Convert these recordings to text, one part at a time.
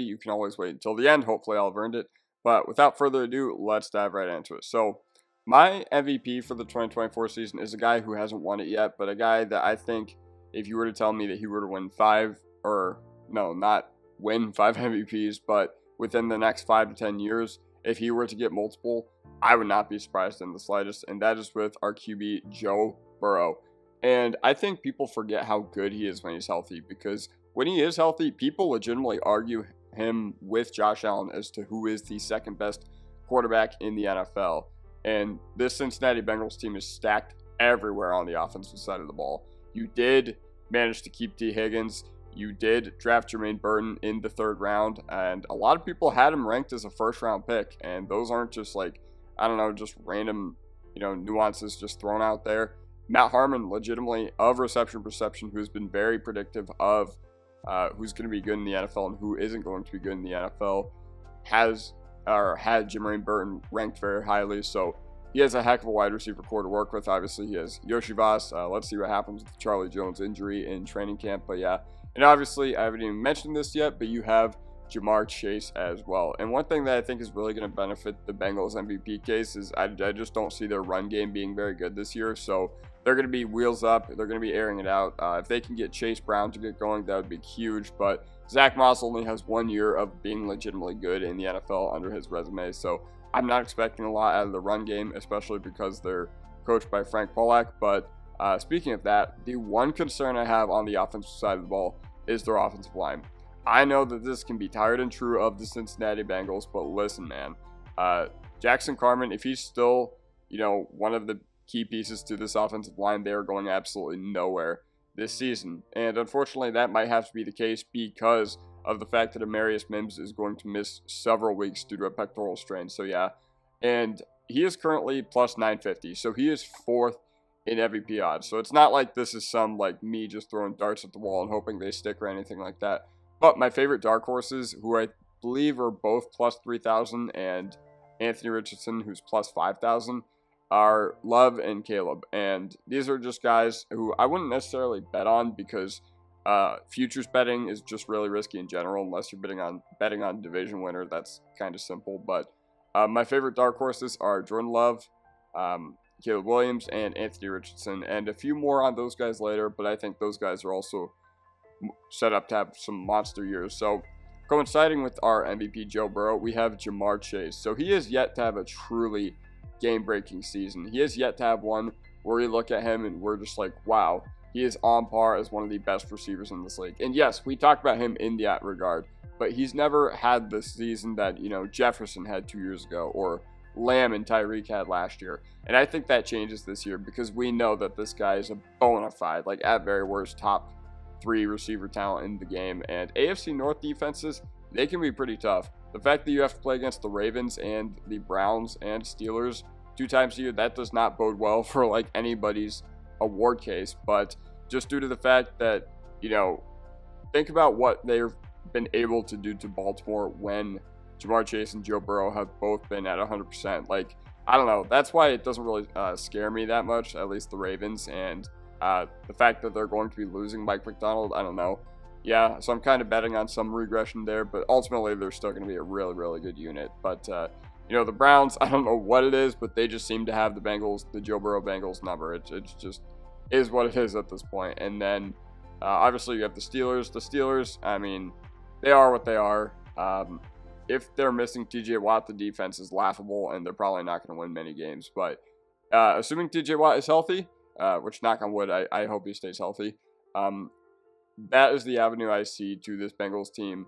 you can always wait until the end. Hopefully I'll have earned it. But without further ado, let's dive right into it. So my MVP for the 2024 season is a guy who hasn't won it yet, but a guy that I think if you were to tell me that he were to win not win 5 MVPs, but within the next 5 to 10 years, if he were to get multiple, I would not be surprised in the slightest, and that is with our QB, Joe Burrow. And I think people forget how good he is when he's healthy, because when he is healthy, people legitimately argue him with Josh Allen as to who is the second best quarterback in the NFL. And this Cincinnati Bengals team is stacked everywhere on the offensive side of the ball. You did manage to keep T. Higgins. You did draft Jermaine Burton in the 3rd round, and a lot of people had him ranked as a 1st-round pick, and those aren't just like, I don't know, just random, nuances just thrown out there. Matt Harmon, legitimately of Reception Perception, who's been very predictive of who's going to be good in the NFL and who isn't going to be good in the NFL, had Jermaine Burton ranked very highly, so he has a heck of a wide receiver core to work with. Obviously, he has Yoshi Voss. Let's see what happens with the Charlie Jones injury in training camp, but yeah. And obviously, I haven't even mentioned this yet, but you have Jamar Chase as well. And one thing that I think is really going to benefit the Bengals MVP case is I just don't see their run game being very good this year. So they're going to be wheels up. They're going to be airing it out. If they can get Chase Brown to get going, that would be huge. But Zach Moss only has 1 year of being legitimately good in the NFL under his resume. So I'm not expecting a lot out of the run game, especially because they're coached by Frank Pollack. But speaking of that, the one concern I have on the offensive side of the ball is their offensive line. I know that this can be tired and true of the Cincinnati Bengals, but listen, man. Jackson Carman, if he's still, one of the key pieces to this offensive line, they are going absolutely nowhere this season. And unfortunately, that might have to be the case because of the fact that Amarius Mims is going to miss several weeks due to a pectoral strain. So yeah, and he is currently plus 950. So he is 4th in MVP odds. So it's not like this is some like me just throwing darts at the wall and hoping they stick or anything like that. But my favorite dark horses, who I believe are both plus 3,000, and Anthony Richardson, who's plus 5,000, are Love and Caleb. And these are just guys who I wouldn't necessarily bet on because futures betting is just really risky in general unless you're betting on division winner. That's kind of simple. But my favorite dark horses are Jordan Love, Caleb Williams, and Anthony Richardson, and a few more on those guys later, but I think those guys are also set up to have some monster years. So coinciding with our MVP Joe Burrow, we have Jamar Chase. So he is yet to have a truly game-breaking season. He has yet to have one where we look at him and we're just like, wow, he is on par as one of the best receivers in this league. And yes, we talked about him in that regard, but he's never had the season that, Jefferson had 2 years ago, or Lamb and Tyreek had last year. And I think that changes this year because we know that this guy is a bona fide, like at very worst, top 3 receiver talent in the game. And AFC North defenses, they can be pretty tough. The fact that you have to play against the Ravens and the Browns and Steelers 2 times a year, that does not bode well for like anybody's award case. But just due to the fact that, think about what they've been able to do to Baltimore when Jamar Chase and Joe Burrow have both been at 100%. Like, I don't know. That's why it doesn't really scare me that much, at least the Ravens. And the fact that they're going to be losing Mike McDonald, I don't know. Yeah, so I'm kind of betting on some regression there, but ultimately they're still going to be a really, really good unit. But, the Browns, I don't know what it is, but they just seem to have the Joe Burrow Bengals number. It just is what it is at this point. And then, obviously, you have the Steelers. The Steelers, I mean, they are what they are. If they're missing TJ Watt, the defense is laughable, and they're probably not going to win many games. But assuming TJ Watt is healthy, which, knock on wood, I hope he stays healthy, that is the avenue I see to this Bengals team,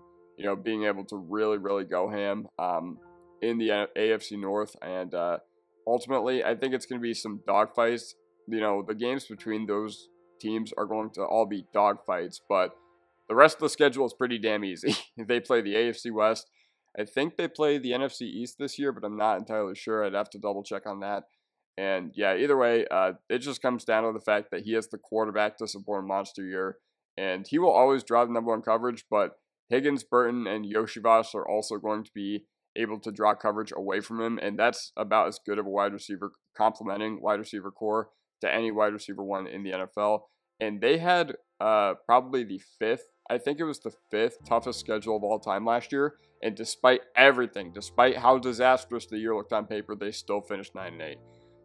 being able to really, really go ham in the AFC North. And ultimately, I think it's going to be some dogfights. The games between those teams are going to all be dogfights, but the rest of the schedule is pretty damn easy. They play the AFC West. I think they play the NFC East this year, but I'm not entirely sure. I'd have to double check on that. And yeah, either way, it just comes down to the fact that he has the quarterback to support a monster year. And he will always draw the number 1 coverage, but Higgins, Burton, and Yoshi Voss are also going to be able to draw coverage away from him. And that's about as good of a wide receiver, complementing wide receiver core to any wide receiver one in the NFL. And they had probably the 5th I think it was the 5th toughest schedule of all time last year. And despite everything, despite how disastrous the year looked on paper, they still finished 9-8.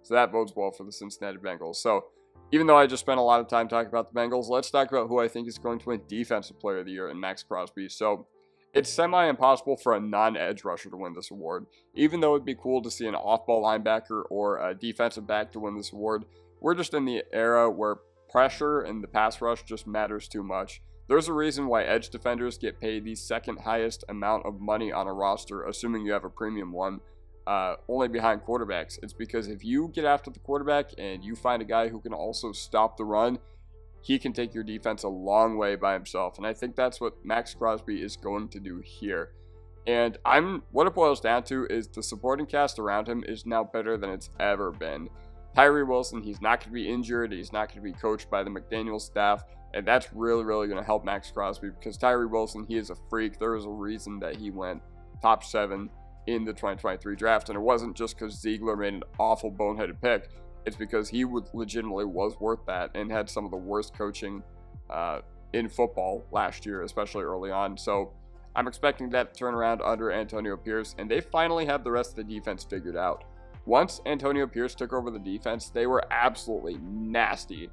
So that bodes well for the Cincinnati Bengals. So even though I just spent a lot of time talking about the Bengals, let's talk about who I think is going to win Defensive Player of the Year in Max Crosby. So it's semi-impossible for a non-edge rusher to win this award. Even though it'd be cool to see an off-ball linebacker or a defensive back to win this award, we're just in the era where pressure and the pass rush just matters too much. There's a reason why edge defenders get paid the second highest amount of money on a roster, assuming you have a premium one, only behind quarterbacks. It's because if you get after the quarterback and you find a guy who can also stop the run, he can take your defense a long way by himself. And I think that's what Max Crosby is going to do here. And what it boils down to is the supporting cast around him is now better than it's ever been. Tyree Wilson, he's not going to be injured. He's not going to be coached by the McDaniels staff. And that's really, really going to help Max Crosby because Tyree Wilson, he is a freak. There is a reason that he went top 7 in the 2023 draft. And it wasn't just because Ziegler made an awful boneheaded pick. It's because he legitimately was worth that and had some of the worst coaching in football last year, especially early on. So I'm expecting that to turn around under Antonio Pierce. And they finally have the rest of the defense figured out. Once Antonio Pierce took over the defense, they were absolutely nasty.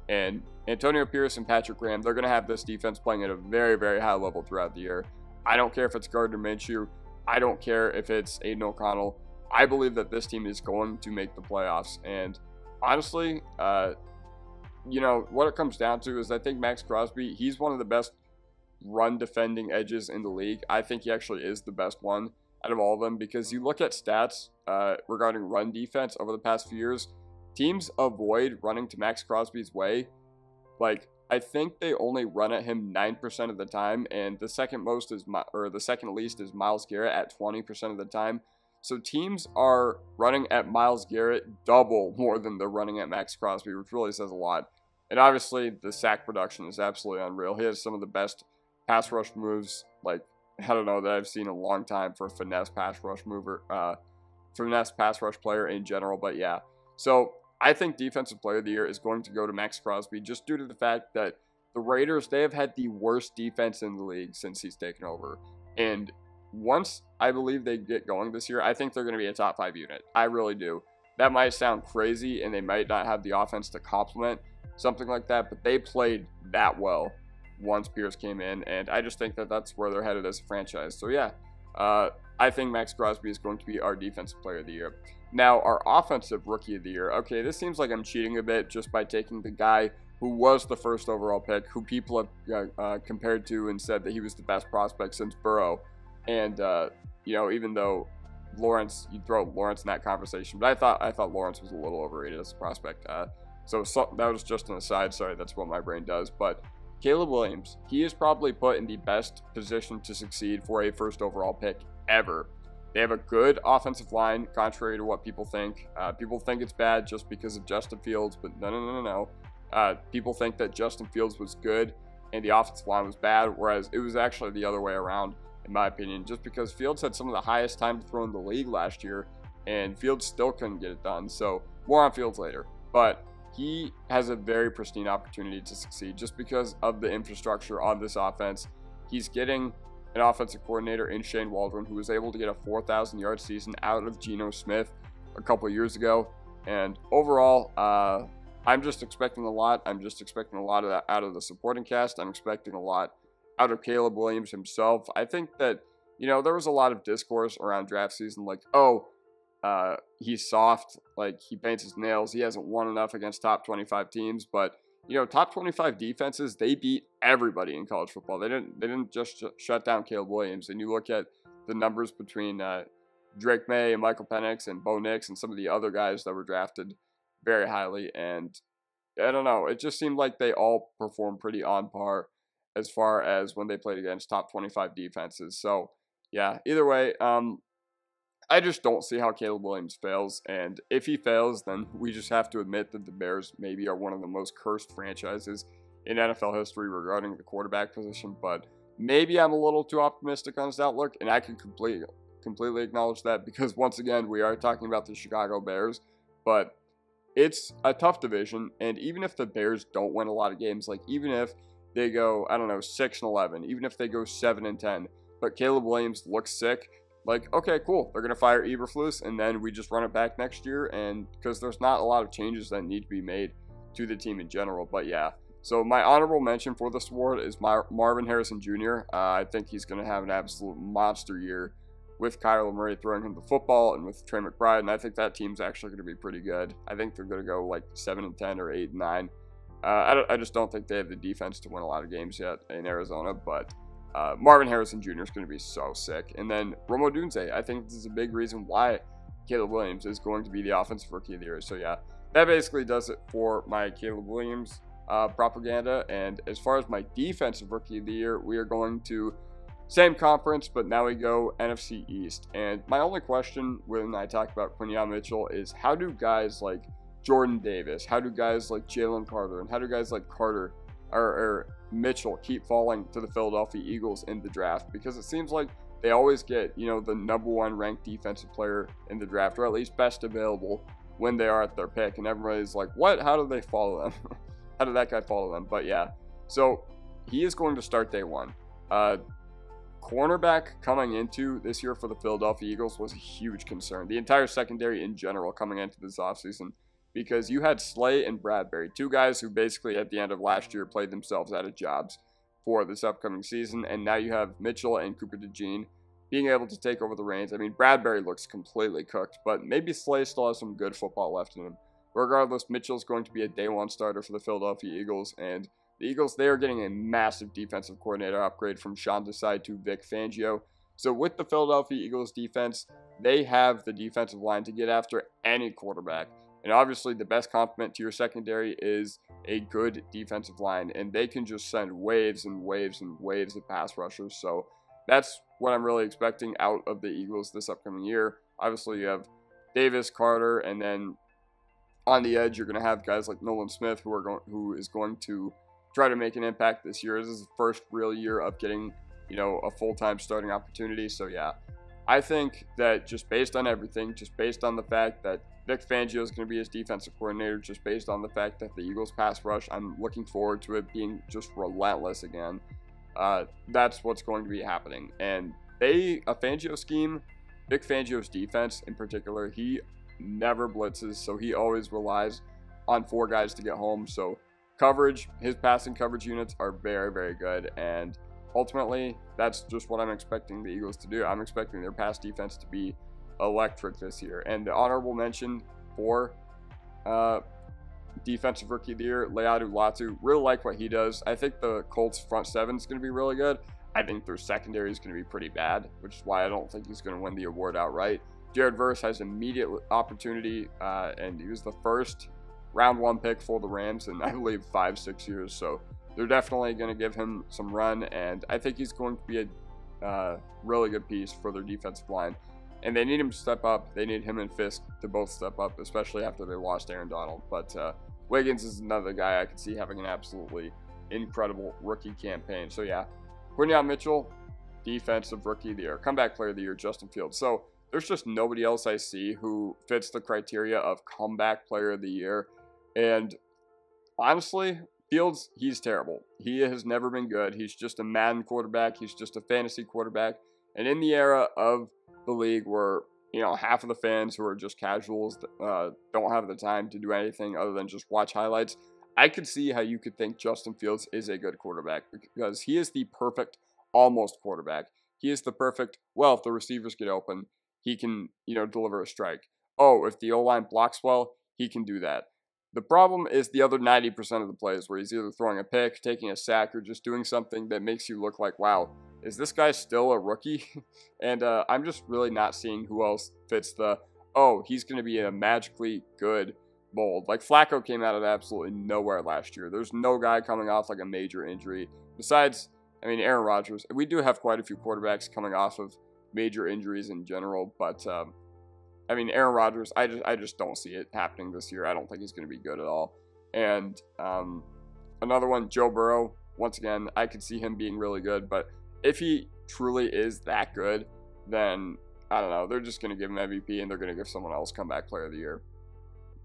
And Antonio Pierce and Patrick Graham, they're going to have this defense playing at a very, very high level throughout the year. I don't care if it's Gardner Minshew. I don't care if it's Aiden O'Connell. I believe that this team is going to make the playoffs. And honestly, you know, what it comes down to is I think Max Crosby, he's one of the best run defending edges in the league. I think he actually is the best one out of all of them because you look at stats regarding run defense over the past few years, teams avoid running to Max Crosby's way. Like, I think they only run at him 9% of the time, and the second most is, the second least is Myles Garrett at 20% of the time. So teams are running at Myles Garrett double more than they're running at Max Crosby, which really says a lot. And obviously, the sack production is absolutely unreal. He has some of the best pass rush moves, like, I don't know, that I've seen in a long time for a finesse pass rush player in general. But yeah, so I think Defensive Player of the Year is going to go to Max Crosby just due to the fact that the Raiders, they have had the worst defense in the league since he's taken over. And once I believe they get going this year, I think they're going to be a top 5 unit. I really do. That might sound crazy and they might not have the offense to complement something like that, but they played that well once Pierce came in, and I just think that that's where they're headed as a franchise. So yeah, I think Max Crosby is going to be our Defensive Player of the Year. Now, our Offensive Rookie of the Year. Okay, this seems like I'm cheating a bit just by taking the guy who was the first overall pick, who people have compared to and said that he was the best prospect since Burrow. And, you know, even though Lawrence, you throw Lawrence in that conversation, but I thought Lawrence was a little overrated as a prospect. So that was just an aside. Sorry, that's what my brain does. But Caleb Williams, he is probably put in the best position to succeed for a first overall pick ever. They have a good offensive line, contrary to what people think. People think it's bad just because of Justin Fields, but no. People think that Justin Fields was good and the offensive line was bad, whereas it was actually the other way around, in my opinion, just because Fields had some of the highest time to throw in the league last year, and Fields still couldn't get it done. So more on Fields later. But he has a very pristine opportunity to succeed just because of the infrastructure on this offense. He's getting an offensive coordinator in Shane Waldron, who was able to get a 4,000-yard season out of Geno Smith a couple years ago. And overall, I'm just expecting a lot. I'm just expecting a lot of that out of the supporting cast. I'm expecting a lot out of Caleb Williams himself. I think that, you know, there was a lot of discourse around draft season, like, oh, he's soft, like he paints his nails, he hasn't won enough against top 25 teams. But you know, top 25 defenses, they beat everybody in college football. They didn't just shut down Caleb Williams. And you look at the numbers between Drake May and Michael Penix and Bo Nix and some of the other guys that were drafted very highly, and I don't know, it just seemed like they all performed pretty on par as far as when they played against top 25 defenses. So yeah, either way, I just don't see how Caleb Williams fails, and if he fails, then we just have to admit that the Bears maybe are one of the most cursed franchises in NFL history regarding the quarterback position. But maybe I'm a little too optimistic on his outlook, and I can completely acknowledge that because, once again, we are talking about the Chicago Bears, but it's a tough division, and even if the Bears don't win a lot of games, like even if they go, I don't know, 6-11, even if they go 7-10, but Caleb Williams looks sick, like, okay, cool, they're going to fire Eberflus, and then we just run it back next year, and because there's not a lot of changes that need to be made to the team in general. But yeah, so my honorable mention for this award is Marvin Harrison Jr. I think he's going to have an absolute monster year with Kyler Murray throwing him the football and with Trey McBride, and I think that team's actually going to be pretty good. I think they're going to go like 7-10 or 8-9. I just don't think they have the defense to win a lot of games yet in Arizona, but Marvin Harrison Jr. is going to be so sick. And then Rome Odunze, I think this is a big reason why Caleb Williams is going to be the offensive rookie of the year. So yeah, that basically does it for my Caleb Williams propaganda. And as far as my defensive rookie of the year, we are going to same conference, but now we go NFC East. And my only question when I talk about Quez Mitchell is, how do guys like Jordan Davis, how do guys like Jalen Carter, and how do guys like Carter or Mitchell keep falling to the Philadelphia Eagles in the draft? Because it seems like they always get, the #1 ranked defensive player in the draft, or at least best available when they are at their pick, and everybody's like, what? How did they follow them? How did that guy follow them? But yeah, so he is going to start day one. Cornerback coming into this year for the Philadelphia Eagles was a huge concern. The entire secondary in general coming into this offseason, because you had Slay and Bradbury, two guys who basically at the end of last year played themselves out of jobs for this upcoming season, and now you have Mitchell and Cooper DeJean being able to take over the reins. I mean, Bradbury looks completely cooked, but maybe Slay still has some good football left in him. Regardless, Mitchell's going to be a day one starter for the Philadelphia Eagles, and the Eagles, they are getting a massive defensive coordinator upgrade from Sean Desai to Vic Fangio. So with the Philadelphia Eagles defense, they have the defensive line to get after any quarterback. And obviously, the best complement to your secondary is a good defensive line, and they can just send waves and waves and waves of pass rushers. So that's what I'm really expecting out of the Eagles this upcoming year. Obviously, you have Davis, Carter, and then on the edge, you're going to have guys like Nolan Smith, who is going to try to make an impact this year. This is the first real year of getting, a full-time starting opportunity. So yeah, I think that just based on everything, just based on the fact that Vic Fangio is going to be his defensive coordinator, just based on the fact that the Eagles pass rush, I'm looking forward to it being just relentless again. That's what's going to be happening. And a Fangio scheme, Vic Fangio's defense in particular, he never blitzes, so he always relies on 4 guys to get home. So coverage, his passing coverage units are very, very good, and ultimately, that's just what I'm expecting the Eagles to do. I'm expecting their pass defense to be electric this year. And the honorable mention for defensive rookie of the year, Leatu Latu, really like what he does. I think the Colts front seven is going to be really good. I think their secondary is going to be pretty bad, which is why I don't think he's going to win the award outright. Jared Verse has immediate opportunity, and he was the first round 1 pick for the Rams in, I believe, 5-6 years. So they're definitely going to give him some run, and I think he's going to be a really good piece for their defensive line. And they need him to step up. They need him and Fisk to both step up, especially after they lost Aaron Donald. But Wiggins is another guy I could see having an absolutely incredible rookie campaign. So yeah, Quez Mitchell, defensive rookie of the year. Comeback player of the year, Justin Fields. So there's just nobody else I see who fits the criteria of comeback player of the year. And honestly, Fields, he's terrible. He has never been good. He's just a Madden quarterback. He's just a fantasy quarterback. And in the era of the league where, half of the fans who are just casuals don't have the time to do anything other than just watch highlights, I could see how you could think Justin Fields is a good quarterback, because he is the perfect almost quarterback. He is the perfect, well, if the receivers get open, he can, deliver a strike. Oh, if the O-line blocks well, he can do that. The problem is the other 90% of the plays where he's either throwing a pick, taking a sack, or just doing something that makes you look like, wow, is this guy still a rookie? And I'm just really not seeing who else fits the, oh, he's going to be a magically good mold. Like Flacco came out of absolutely nowhere last year. There's no guy coming off like a major injury. Besides, Aaron Rodgers. We do have quite a few quarterbacks coming off of major injuries in general, but Aaron Rodgers, I just don't see it happening this year. I don't think he's going to be good at all. And another one, Joe Burrow. Once again, I could see him being really good, but if he truly is that good, then I don't know. They're just going to give him MVP, and they're going to give someone else comeback player of the year.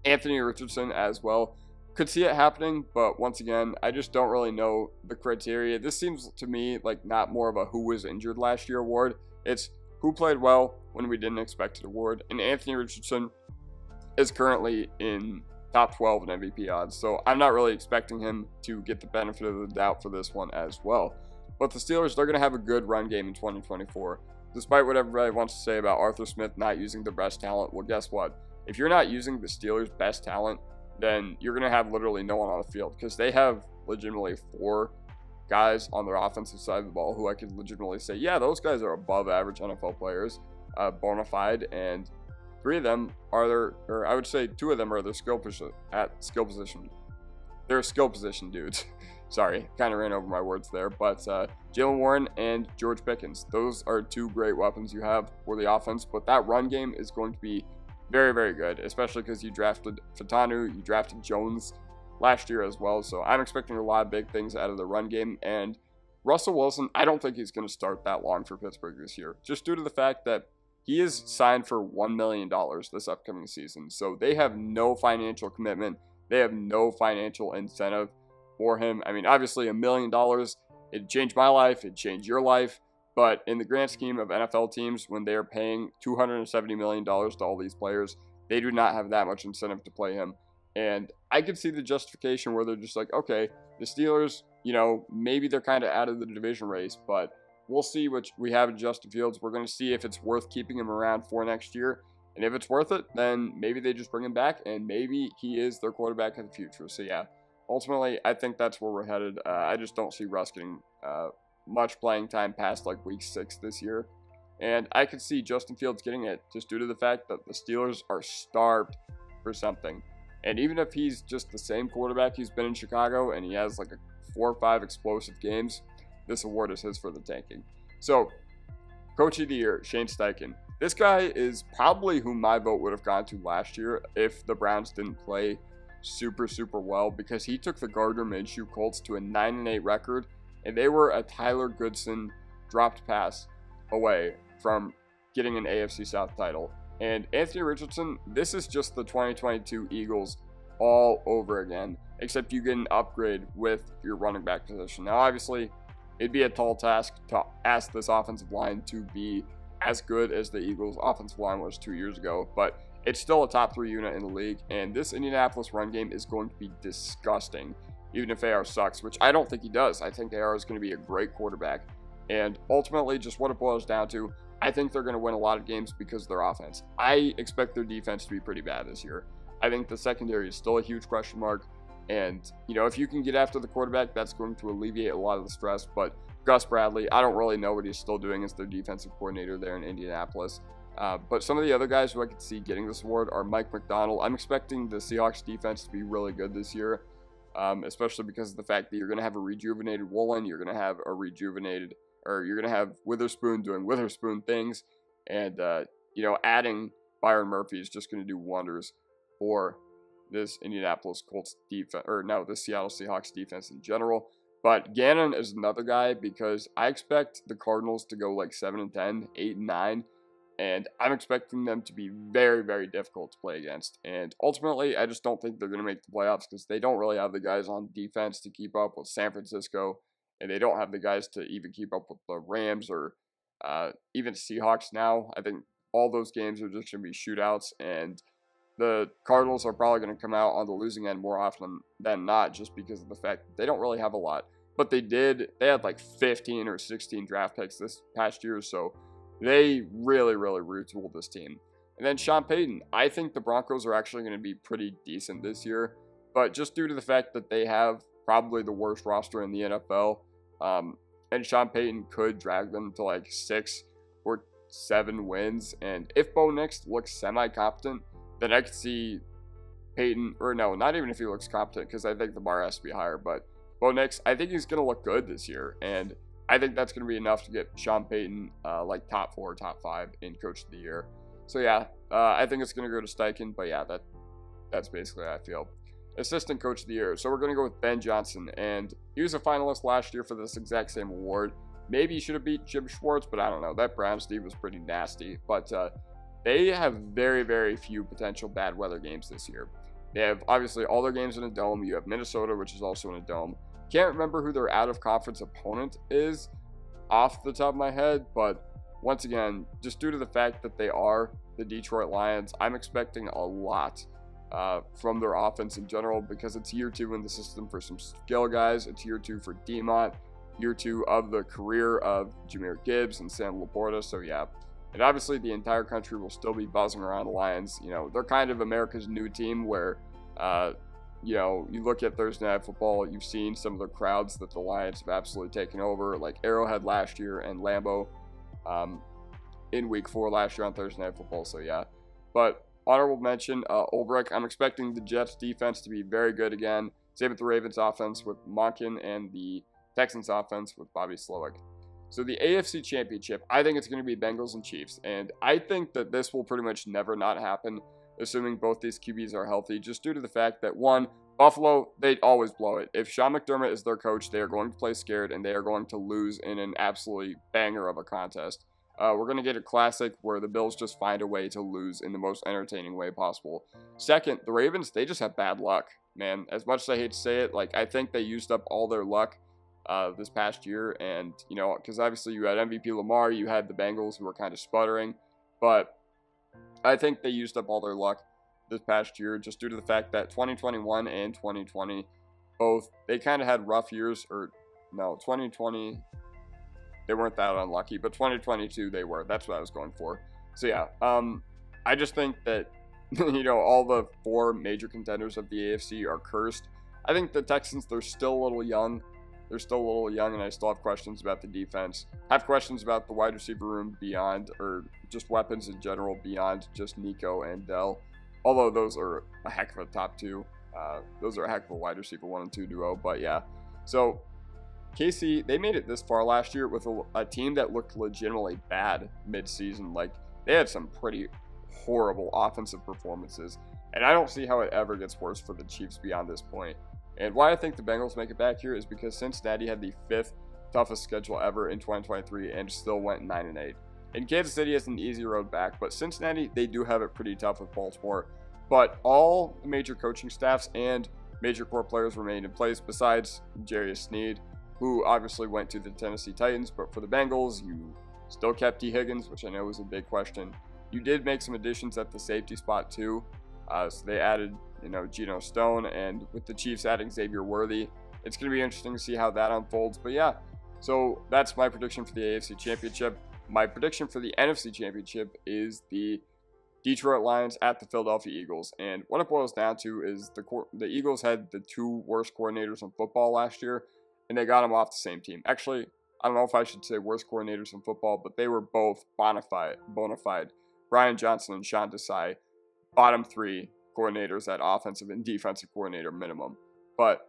Anthony Richardson as well. Could see it happening, but once again, I just don't really know the criteria. This seems to me like not more of a who was injured last year award. It's who played well when we didn't expect it award. And Anthony Richardson is currently in top 12 in MVP odds, so I'm not really expecting him to get the benefit of the doubt for this one as well. But the Steelers, they're going to have a good run game in 2024. Despite what everybody wants to say about Arthur Smith not using their best talent, well, guess what? If you're not using the Steelers' best talent, then you're going to have literally no one on the field, because they have legitimately 4 guys on their offensive side of the ball who I could legitimately say, yeah, those guys are above average NFL players, bona fide, and 3 of them are their, or I would say 2 of them are their skill position. They're skill position dudes. Sorry, kind of ran over my words there, but Jaylen Warren and George Pickens, those are 2 great weapons you have for the offense, but that run game is going to be very, very good, especially because you drafted Fatanu, you drafted Jones last year as well, so I'm expecting a lot of big things out of the run game. And Russell Wilson, I don't think he's going to start that long for Pittsburgh this year, just due to the fact that he is signed for $1 million this upcoming season, so they have no financial commitment, they have no financial incentive for him. I mean, obviously $1 million, it'd change my life, it'd change your life, but in the grand scheme of NFL teams, when they are paying $270 million to all these players, they do not have that much incentive to play him. And I could see the justification where they're just like, okay, the Steelers, you know, maybe they're kind of out of the division race, but we'll see what we have in Justin Fields. We're going to see if it's worth keeping him around for next year. And if it's worth it, then maybe they just bring him back, and maybe he is their quarterback of the future. So yeah, ultimately, I think that's where we're headed. I just don't see Russ getting much playing time past like week 6 this year. And I could see Justin Fields getting it just due to the fact that the Steelers are starved for something. And even if he's just the same quarterback he's been in Chicago and he has like 4 or 5 explosive games, this award is his for the tanking. So, Coach of the Year, Shane Steichen. This guy is probably who my vote would have gone to last year if the Browns didn't play super, super well, because he took the Gardner Minshew Colts to a 9-8 record, and they were a Tyler Goodson dropped pass away from getting an AFC South title. And Anthony Richardson, this is just the 2022 Eagles all over again, except you get an upgrade with your running back position. Now, obviously, it'd be a tall task to ask this offensive line to be as good as the Eagles' offensive line was 2 years ago, but it's still a top 3 unit in the league, and this Indianapolis run game is going to be disgusting, even if AR sucks, which I don't think he does. I think AR is going to be a great quarterback, and ultimately, just what it boils down to, I think they're going to win a lot of games because of their offense. I expect their defense to be pretty bad this year. I think the secondary is still a huge question mark, and, you know, if you can get after the quarterback, that's going to alleviate a lot of the stress, but Gus Bradley, I don't really know what he's still doing as their defensive coordinator there in Indianapolis. But some of the other guys who I could see getting this award are Mike McDonald. I'm expecting the Seahawks defense to be really good this year, especially because of the fact that you're going to have a rejuvenated Woolen, you're going to have you're going to have Witherspoon doing Witherspoon things, and, you know, adding Byron Murphy is just going to do wonders for this Indianapolis Colts defense, or no, the Seattle Seahawks defense in general. But Gannon is another guy because I expect the Cardinals to go like 7-10, 8-9, and I'm expecting them to be very, very difficult to play against. And ultimately, I just don't think they're going to make the playoffs because they don't really have the guys on defense to keep up with San Francisco, and they don't have the guys to even keep up with the Rams or even Seahawks now. I think all those games are just going to be shootouts, and the Cardinals are probably going to come out on the losing end more often than not just because of the fact that they don't really have a lot. But they had like 15 or 16 draft picks this past year, so they really, really retooled this team. And then Sean Payton, I think the Broncos are actually going to be pretty decent this year, but just due to the fact that they have probably the worst roster in the NFL, and Sean Payton could drag them to like 6 or 7 wins. And if Bo Nix looks semi-competent, then I could see Peyton, or no, not even if he looks competent, because I think the bar has to be higher, but Bo Nix, I think he's going to look good this year, and I think that's going to be enough to get Sean Payton like top 4, top 5 in Coach of the Year. So yeah, I think it's going to go to Steichen, but yeah, that's basically how I feel. Assistant Coach of the Year, so we're going to go with Ben Johnson, and he was a finalist last year for this exact same award. Maybe he should have beat Jim Schwartz, but I don't know. That Browns team was pretty nasty, but they have very, very few potential bad weather games this year. They have obviously all their games in a dome. You have Minnesota, which is also in a dome. Can't remember who their out-of-conference opponent is off the top of my head, but once again, just due to the fact that they are the Detroit Lions, I'm expecting a lot from their offense in general, because it's year 2 in the system for some skill guys. It's year 2 for DeMont, year 2 of the career of Jahmyr Gibbs and Sam Laporta. So yeah, and obviously the entire country will still be buzzing around the Lions. You know, they're kind of America's new team where, you know, you look at Thursday Night Football, you've seen some of the crowds that the Lions have absolutely taken over, like Arrowhead last year and Lambeau in week 4 last year on Thursday Night Football. So yeah, but honorable mention, Ulbrich. I'm expecting the Jets defense to be very good again. Same with the Ravens offense with Monken and the Texans offense with Bobby Slowick. So the AFC Championship, I think it's going to be Bengals and Chiefs. And I think that this will pretty much never not happen, assuming both these QBs are healthy, just due to the fact that, one, Buffalo, they always blow it. If Sean McDermott is their coach, they are going to play scared, and they are going to lose in an absolutely banger of a contest. We're going to get a classic where the Bills just find a way to lose in the most entertaining way possible. Second, the Ravens, they just have bad luck, man. As much as I hate to say it, like, I think they used up all their luck this past year. And, you know, because obviously you had MVP Lamar, you had the Bengals who were kind of sputtering. But I think they used up all their luck this past year just due to the fact that 2021 and 2020, both, they kind of had rough years. Or, no, 2020... they weren't that unlucky, but 2022 they were. That's what I was going for. So yeah, I just think that, you know, all the 4 major contenders of the AFC are cursed. I think the Texans, they're still a little young. And I still have questions about the defense. I have questions about the wide receiver room beyond, or just weapons in general beyond just Nico and Dell. Although those are a heck of a top 2. Those are a heck of a wide receiver 1 and 2 duo. But yeah, so KC, they made it this far last year with a team that looked legitimately bad mid-season. Like, they had some pretty horrible offensive performances, and I don't see how it ever gets worse for the Chiefs beyond this point. And why I think the Bengals make it back here is because Cincinnati had the 5th toughest schedule ever in 2023 and still went 9-8. And Kansas City has an easy road back, but Cincinnati, they do have it pretty tough with Baltimore. But all the major coaching staffs and major core players remain in place besides Jarius Sneed, who obviously went to the Tennessee Titans. But for the Bengals, you still kept T. Higgins, which I know was a big question. You did make some additions at the safety spot too. So they added, you know, Geno Stone, and with the Chiefs adding Xavier Worthy, it's going to be interesting to see how that unfolds. But yeah, so that's my prediction for the AFC Championship. My prediction for the NFC Championship is the Detroit Lions at the Philadelphia Eagles. And what it boils down to is the Eagles had the 2 worst coordinators in football last year, and they got them off the same team. Actually, I don't know if I should say worst coordinators in football, but they were both bona fide. Brian Johnson and Sean Desai, bottom 3 coordinators at offensive and defensive coordinator minimum. But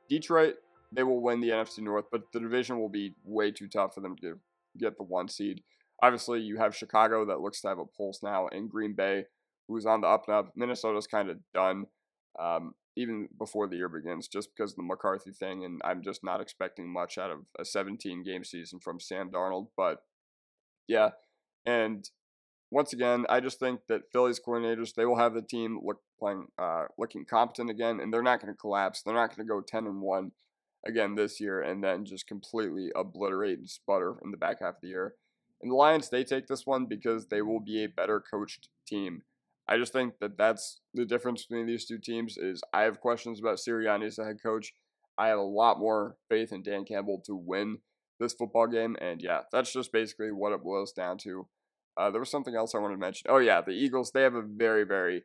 Detroit, they will win the NFC North, but the division will be way too tough for them to get the 1 seed. Obviously, you have Chicago that looks to have a pulse now, and Green Bay, who's on the up and up. Minnesota's kind of done, even before the year begins, just because of the McCarthy thing, and I'm just not expecting much out of a 17-game season from Sam Darnold. But yeah, and once again, I just think that Philly's coordinators, they will have the team looking competent again, and they're not going to collapse. They're not going to go 10-1 again this year and then just completely obliterate and sputter in the back half of the year. And the Lions, they take this one because they will be a better coached team. I just think that that's the difference between these 2 teams. Is I have questions about Sirianni as a head coach. I have a lot more faith in Dan Campbell to win this football game. And yeah, that's just basically what it boils down to. There was something else I wanted to mention. Oh yeah, the Eagles, they have a very, very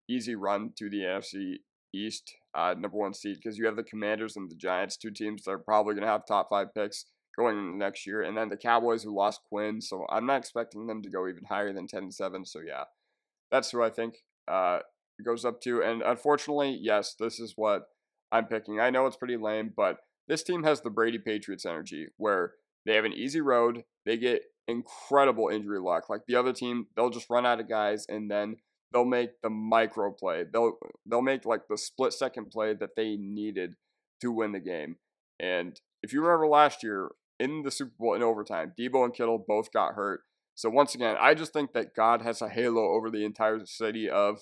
easy run to the NFC East number 1 seed, because you have the Commanders and the Giants, 2 teams that are probably going to have top 5 picks going into next year. And then the Cowboys, who lost Quinn, so I'm not expecting them to go even higher than 10-7. So yeah, that's who I think it goes up to. And unfortunately, yes, this is what I'm picking. I know it's pretty lame, but this team has the Brady Patriots energy, where they have an easy road. They get incredible injury luck. Like the other team, they'll just run out of guys, and then they'll make the micro play. They'll make like the split-second play that they needed to win the game. And if you remember last year in the Super Bowl in overtime, Debo and Kittle both got hurt. So once again, I just think that God has a halo over the entire city of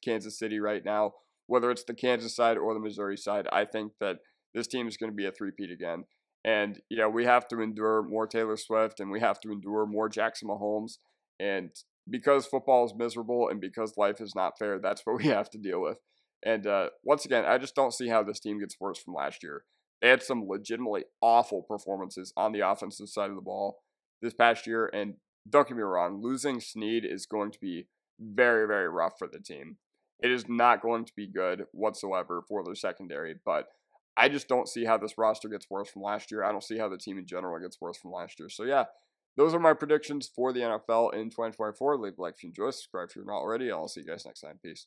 Kansas City right now, whether it's the Kansas side or the Missouri side, I think that this team is going to be a three-peat again. And, we have to endure more Taylor Swift and we have to endure more Jackson Mahomes. And because football is miserable and because life is not fair, that's what we have to deal with. And once again, I just don't see how this team gets worse from last year. They had some legitimately awful performances on the offensive side of the ball this past year. And don't get me wrong, losing Snead is going to be very, very rough for the team. It is not going to be good whatsoever for their secondary, but I just don't see how this roster gets worse from last year. I don't see how the team in general gets worse from last year. So yeah, those are my predictions for the NFL in 2024. Leave a like if you enjoy, subscribe if you're not already. I'll see you guys next time. Peace.